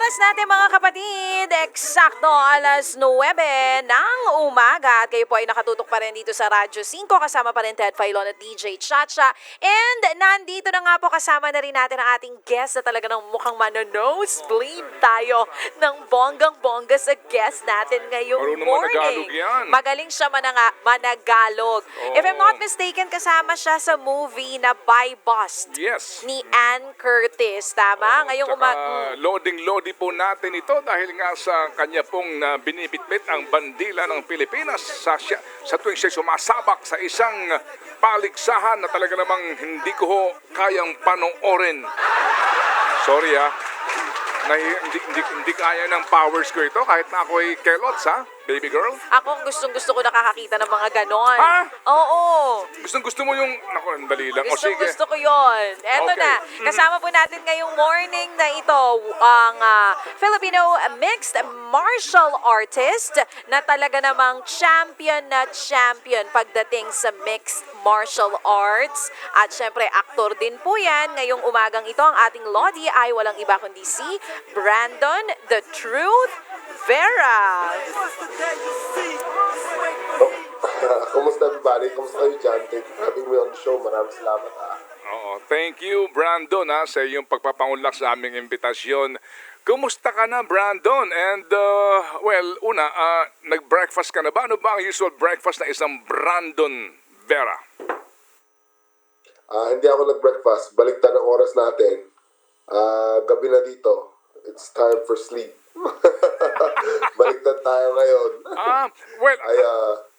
oras natin mga kapatid, eksakto alas 9 ng umaga. At kayo po ay nakatutok pa rin dito sa Radyo 5. Kasama pa rin Ted Filon at DJ Chacha. And nandito na nga po, kasama na rin natin ang ating guest na talaga ng mukhang mano-nosebleed tayo ng bonggang-bongga sa guest natin ngayong Marunong morning. managalog yan. Magaling siya managalog. Oo. If I'm not mistaken, kasama siya sa movie na By Bust Yes. ni Ann Curtis. Tama? Ngayong Loading-loading po natin ito dahil nga sa kanya pong binibitbit ang bandila ng Pilipinas sa tuwing siya sumasabak sa isang paligsahan na talaga namang hindi ko kayang panoorin. Sorry hindi kaya ng powers ko ito kahit na ako'y kelots baby girl. Ako gustong-gusto ko nakakakita ng mga ganon. Ha? Oo. Gustong-gusto mo yung... Naku, dali lang. O sige. Gusto ko yun. Eto Okay. na. Kasama po natin ngayong morning na ito ang Filipino mixed martial artist na talaga namang champion na champion pagdating sa mixed martial arts. At syempre, aktor din po yan. Ngayong umagang ito, ang ating Lodi ay walang iba kundi si Brandon "The Truth" Vera. Kumusta everybody? Kumusta kayo dyan? Thank you for having me on the show. Maraming salamat Oo. Thank you, Brandon, sa iyong pagpapangunlak sa aming imbitasyon. Kumusta ka na, Brandon? And, nag-breakfast ka na ba? Ano ba ang usual breakfast na isang Brandon Vera? Hindi ako nag-breakfast. Baliktad ang oras natin. Gabi na dito. It's time for sleep. Baliktad tayo ngayon.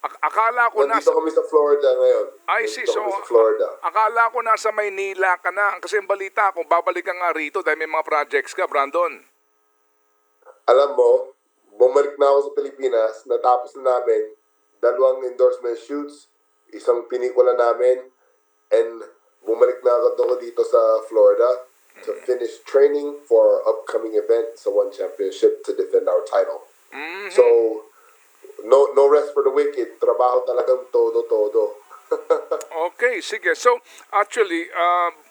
Akala ko nandito kami sa Florida ngayon. I see. So, sa Florida. akala ko nasa Maynila ka na. Kasi ang balita ko, babalik ka nga rito dahil may mga projects ka, Brandon. Alam mo, bumalik na ako sa Pilipinas. Natapos na namin 2 endorsement shoots, isang pinikula namin, and bumalik na ako dito sa Florida to finish training for our upcoming event sa One Championship to defend our title. Mm-hmm. So, no rest for the wicked. Trabaho talagang todo. Okay, sige. So, actually,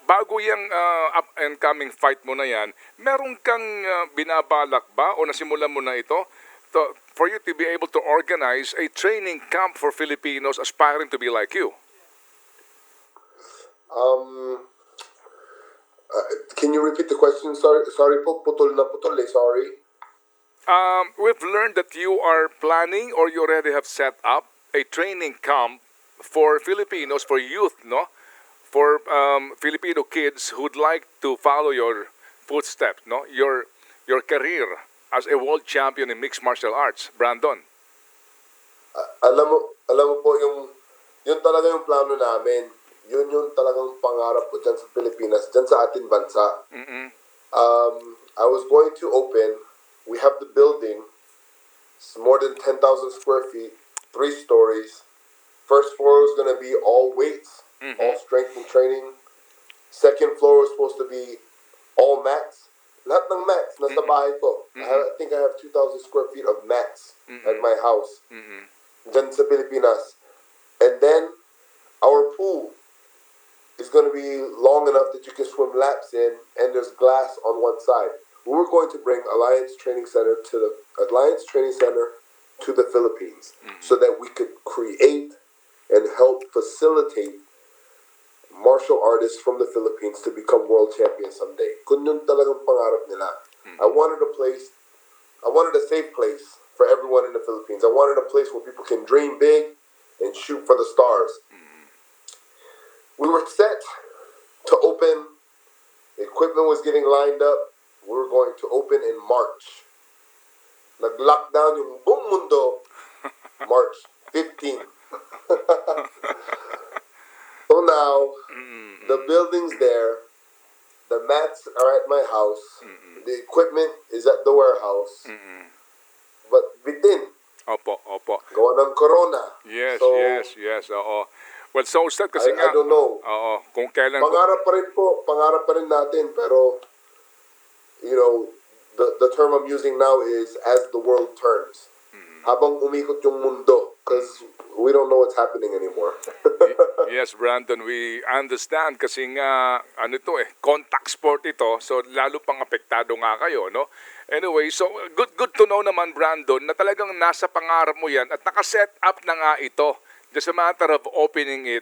bago yung up and coming fight mo na yan, meron kang binabalak ba o nasimulan mo na ito for you to be able to organize a training camp for Filipinos aspiring to be like you? Can you repeat the question? Sorry po, putol sorry. We've learned that you are planning or you already have set up a training camp for Filipinos, for youth, no? For Filipino kids who'd like to follow your footsteps, no? Your career as a world champion in mixed martial arts, Brandon. Alam mo po yun talaga yung plano namin. Yun yung talagang pangarap ko dyan sa Pilipinas, dyan sa ating bansa. Mm-mm. I was going to open, we have the building, it's more than 10,000 square feet, 3 stories. First floor is going to be all weights, all strength and training. Second floor is supposed to be all mats. Lahat ng mats, nasa bahay ko. I think I have 2,000 square feet of mats at my house. Dyan sa Pilipinas. And then, our pool is going to be long enough that you can swim laps in, and there's glass on one side. We were going to bring Alliance Training Center to the Philippines so that we could create and help facilitate martial artists from the Philippines to become world champions someday. Kung yun talagang pangarap nila. I wanted a safe place for everyone in the Philippines. I wanted a place where people can dream big and shoot for the stars. We were set to open. The equipment was getting lined up. We were going to open in March. Nag-lockdown yung buong mundo March 15. So now, the building's there. The mats are at my house. The equipment is at the warehouse. But within, Opo. gawa ng corona. Yes, So, yes. Oo. Well, so sad kasi I don't know. Oo, kung kailan... Pangarap pa rin natin, pero, the term I'm using now is as the world turns. Habang umikot yung mundo, because we don't know what's happening anymore. Yes, Brandon, we understand kasi nga contact sport ito, so lalo pang apektado nga kayo, no? Anyway, so good to know naman, Brandon, na talagang nasa pangarap mo 'yan at naka-set up na nga ito. Just a matter of opening it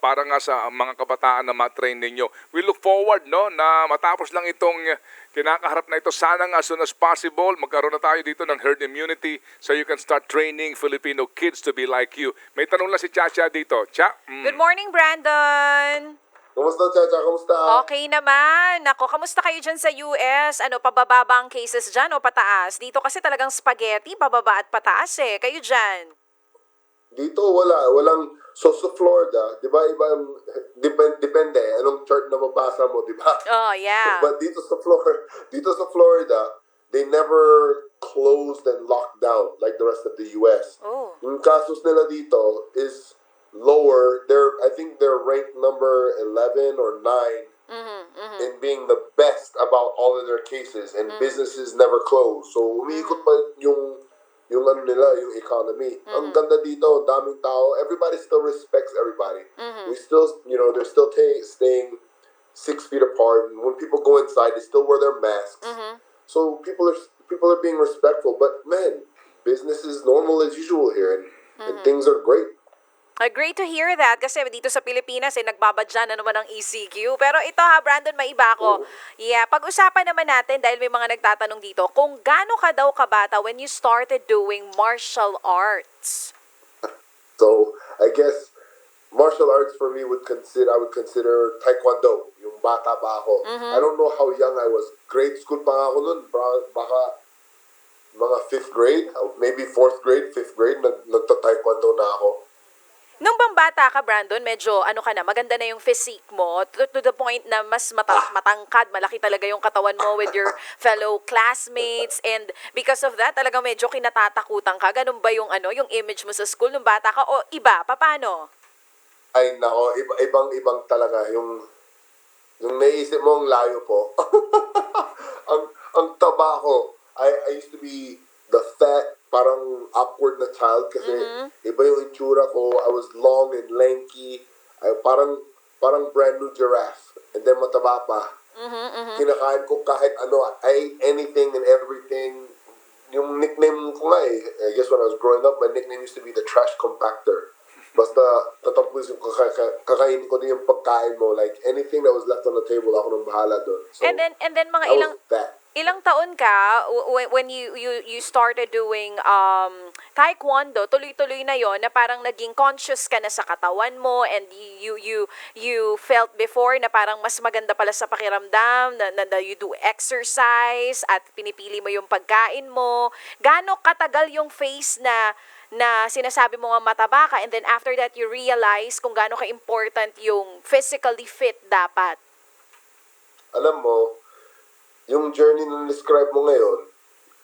para nga sa mga kabataan na matrain ninyo. We look forward, no, na matapos lang itong kinakaharap na ito. Sana nga as soon as possible, magkaroon na tayo dito ng herd immunity so you can start training Filipino kids to be like you. May tanong lang si Chacha dito. Cha? Good morning, Brandon! Kumusta, Chacha? Kumusta? Okay naman. Nako, kamusta kayo dyan sa US? Ano, pababa ang cases dyan o pataas? Dito kasi talagang spaghetti, pababa at pataas eh. Kayo dyan? Dito walang so sa Florida, 'di ba? Depende anong chart na mabasa mo, 'di ba? Oh, yeah. But dito sa Florida, they never closed and locked down like the rest of the US. Oh. Yung kasos nila dito is lower. I think they're ranked number 11 or 9 in being the best about all of their cases, and businesses never close. So umiikot pa yung ano nila, yung economy. Ang ganda dito, daming tao. Everybody still respects everybody. We still, they're still staying 6 feet apart. And when people go inside, they still wear their masks. So people are being respectful. But man, business is normal as usual here, and things are great. Great to hear that kasi dito sa Pilipinas nagbabadya na naman ang ECQ. Pero ito ha, Brandon, may iba ako. Yeah, pag-usapan naman natin dahil may mga nagtatanong dito kung gaano ka daw kabata when you started doing martial arts. So, I guess martial arts for me I would consider taekwondo, yung bata pa ako. I don't know how young I was. Grade school pa nga ako nun, baka mga 5th grade, maybe 4th grade, 5th grade, nagta-taekwondo na ako. Nung bang bata ka, Brandon, medyo maganda na yung physique mo to the point na mas matangkad, malaki talaga yung katawan mo with your fellow classmates, and because of that, talaga medyo kinatatakutan ka. Ganun ba yung yung image mo sa school nung bata ka o iba? Paano? Ay nako, ibang talaga yung naisip mo ang layo po. ang taba ko. I used to be the fat, parang awkward na child kasi iba yung itsura ko. I was long and lanky. Parang brand new giraffe. And then mataba pa. Kinakain ko kahit ano. I ate anything and everything. Yung nickname ko nga I guess when I was growing up, my nickname used to be the trash compactor. Basta tatapos yung kakainin ko din yung pagkain mo. Like anything that was left on the table, ako nang bahala doon. So, And then mga I was fat. ilang taon ka when you started doing taekwondo, tuloy-tuloy na yon na parang naging conscious ka na sa katawan mo, and you felt before na parang mas maganda pala sa pakiramdam na you do exercise at pinipili mo yung pagkain mo. Gaano katagal yung phase na sinasabi mo nga mataba ka, and then after that you realize kung gaano ka-important yung physically fit dapat? Alam mo, yung journey na describe mo ngayon,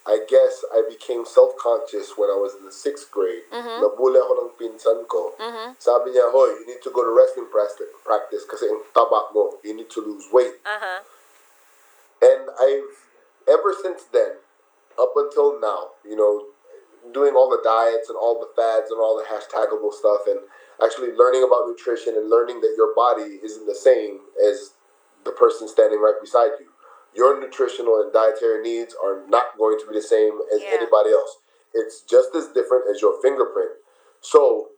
I guess I became self-conscious when I was in the 6th grade. Nabuli ako ng pinsan ko. Sabi niya, hoy, you need to go to wrestling practice kasi ang taba mo. You need to lose weight. And ever since then, up until now, doing all the diets and all the fads and all the hashtagable stuff, and actually learning about nutrition and learning that your body isn't the same as the person standing right beside you. Your nutritional and dietary needs are not going to be the same as anybody else. It's just as different as your fingerprint. So,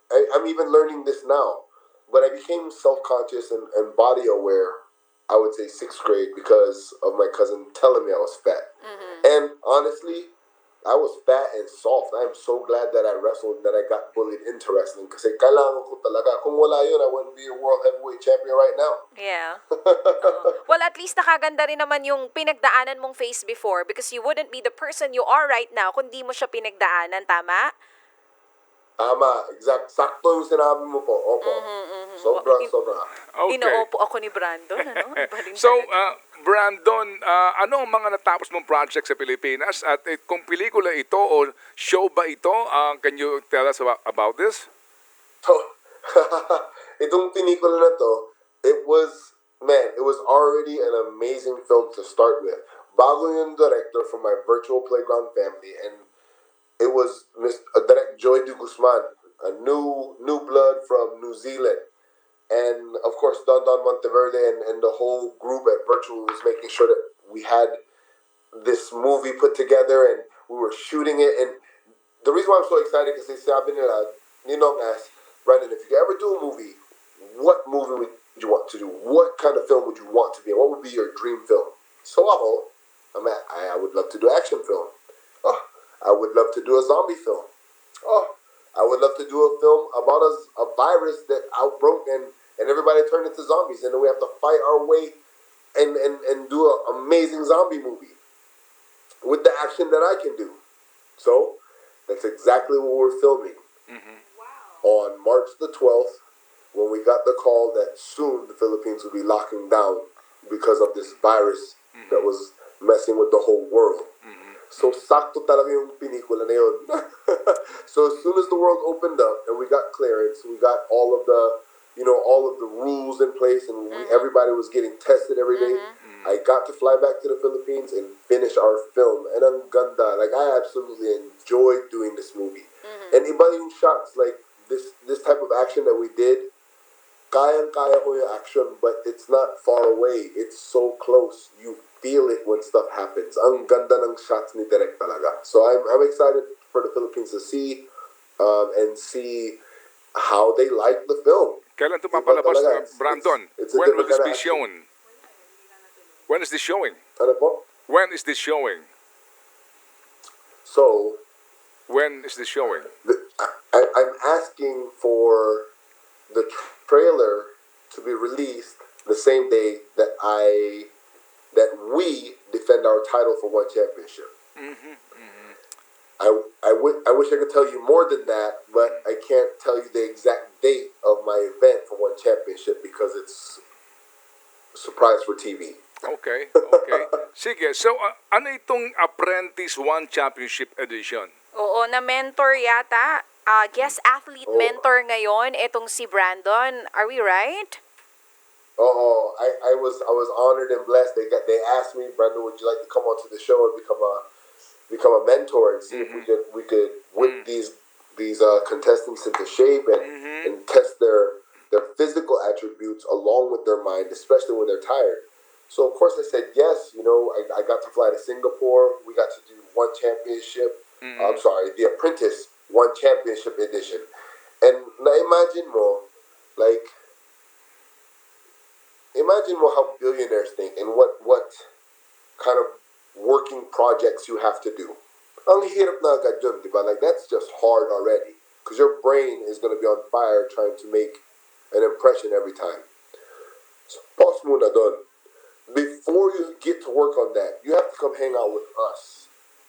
I'm even learning this now. But I became self-conscious and body aware, I would say 6th grade, because of my cousin telling me I was fat. And honestly, I was fat and soft. I'm so glad that I wrestled, that I got bullied into wrestling. Kasi kailangan ko talaga. Kung wala yun, I wouldn't be a world heavyweight champion right now. Yeah. Well, at least nakaganda rin naman yung pinagdaanan mong face before, because you wouldn't be the person you are right now kung di mo siya pinagdaanan, tama? Tama, exact. Sakto yung sinabi mo po. Opo. Sobra. Okay. Inoopo ako ni Brandon, Baling So, talaga. Brandon, ano ang mga natapos mong project sa Pilipinas? At kung pelikula ito o show ba ito, can you tell us about this? So, itong pelikula na to, it was already an amazing film to start with. Bago yung director from my virtual playground family, and it was Direct Joy de Guzman. a new blood from New Zealand. And of course, Don Monteverde and the whole group at Virtual was making sure that we had this movie put together and we were shooting it. And the reason why I'm so excited is they say I've been in a asked Brandon, if you could ever do a movie, what movie would you want to do? What kind of film would you want to be? What would be your dream film? So I would love to do action film. Oh, I would love to do a zombie film. Oh, I would love to do a film about a virus that outbroke and everybody turned into zombies, and then we have to fight our way and do an amazing zombie movie with the action that I can do. So that's exactly what we're filming. On March the 12th, when we got the call that soon the Philippines would be locking down because of this virus that was messing with the whole world. So sakto talaga yung pelikula na yun. So as soon as the world opened up and we got clearance, we got all of the rules in place, and everybody was getting tested every day. I got to fly back to the Philippines and finish our film. And ang ganda. Like, I absolutely enjoyed doing this movie. And iba yung shots, like this type of action that we did, kayang-kaya ko yung action, but it's not far away. It's so close. You feel it when stuff happens. Ang ganda ng shots ni Direk talaga. So I'm excited for the Philippines to see and see how they like the film. Kailan ito papalabas, Brandon? It's a When will different this kind be of action. shown? When is this showing? Ano po? When is this showing? So, When is this showing? I'm asking for the trailer to be released the same day that we defend our title for one championship. I wish I could tell you more than that, but I can't tell you the exact date of my event for one championship because it's a surprise for TV. Okay. Sige, so ano itong Apprentice One Championship Edition? Oo, na mentor yata. Guest athlete mentor ngayon, itong si Brandon. Are we right? I was honored and blessed. They asked me, Brandon, would you like to come onto the show and become a mentor and see if we could whip these contestants into shape and test their physical attributes along with their mind, especially when they're tired. So of course I said yes. I got to fly to Singapore. We got to do one championship. I'm sorry, the Apprentice One Championship Edition. And now imagine how billionaires think and what kind of working projects you have to do. Ang hirap na agad yun, diba? Like, that's just hard already. Because your brain is going to be on fire trying to make an impression every time. So, pause muna dun. Before you get to work on that, you have to come hang out with us,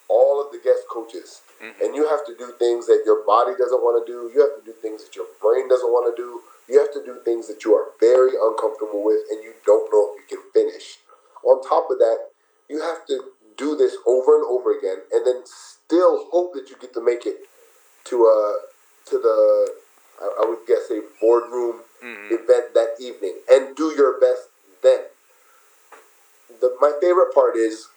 all of the guest coaches. And you have to do things that your body doesn't want to do. You have to do things that your brain doesn't want to do. You have to do things that you are very uncomfortable with and you don't know if you can finish. On top of that, you have to do this over and over again and then still hope that you get to make it to the I would guess a boardroom event that evening and do your best then. My favorite part is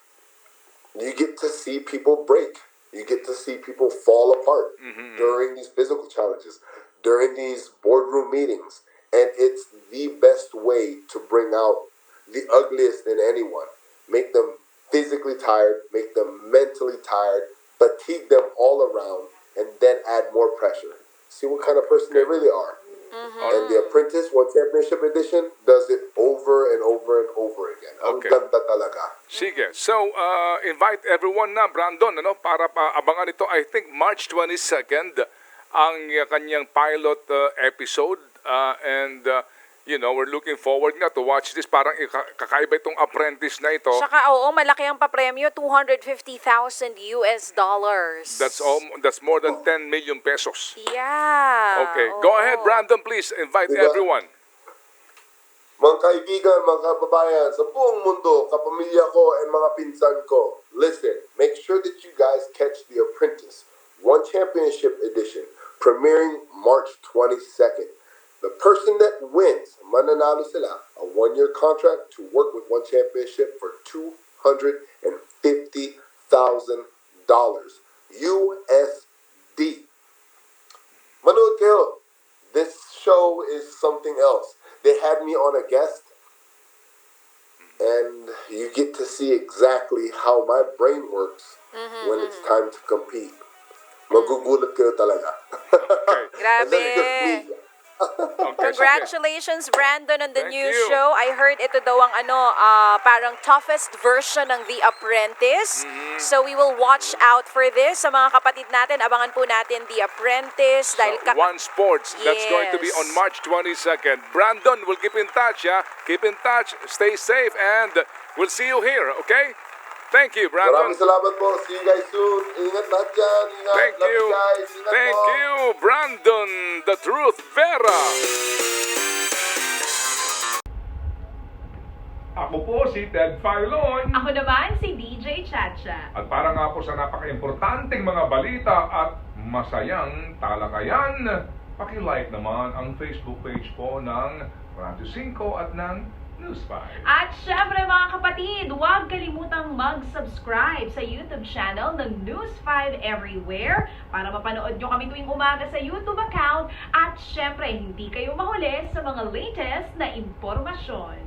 you get to see people break. You get to see people fall apart during these physical challenges, during these boardroom meetings. And it's the best way to bring out the ugliest in anyone. Make them physically tired, make them mentally tired, fatigue them all around, and then add more pressure. See what kind of person they really are. And the Apprentice One Championship Edition does it over and over and over again. Okay. Ang ganda talaga. Sige, so invite everyone na, Brandon, para abangan ito. I think March 22nd ang kanyang pilot episode and we're looking forward nga to watch this. Parang kakaiba itong Apprentice na ito. Saka malaki ang papremyo, $250,000 US. That's more than 10 million pesos. Yeah. Okay, go ahead, Brandon, please invite everyone. Mga kaibigan, mga kababayan, sa buong mundo, kapamilya ko and mga pinsan ko, listen, make sure that you guys catch The Apprentice One Championship Edition, premiering March 22nd. The person that wins, mananalo sila, a one-year contract to work with One Championship for $250,000 USD. manood kayo. This show is something else. They had me on a guest, and you get to see exactly how my brain works when it's time to compete. Magugulat kayo talaga. And then it's just me. Grabe. Okay, sige. Congratulations, Brandon, on the Thank new you. show. I heard ito daw ang parang toughest version ng The Apprentice. So we will watch out for this. Sa mga kapatid natin, abangan po natin The Apprentice. Dahil One Sports. That's going to be Yes. on March 22nd. Brandon, we'll keep in touch, yeah? Keep in touch. Stay safe, and we'll see you here, okay? Thank you, Brandon. Maraming salamat po. See you guys soon. Ingat lahat dyan. Ingat. Thank Love you. guys. Ingat Thank po. you, Brandon, the Truth Vera. Ako po si Ted Filon. Ako naman si DJ Chacha. At para nga po sa napaka-importanting mga balita at masayang talakayan, paki-like naman ang Facebook page po ng Radyo 5 at ng News 5. At syempre mga kapatid, huwag kalimutang mag-subscribe sa YouTube channel ng News 5 Everywhere para mapanood nyo kami tuwing umaga sa YouTube account at syempre hindi kayo mahuli sa mga latest na impormasyon.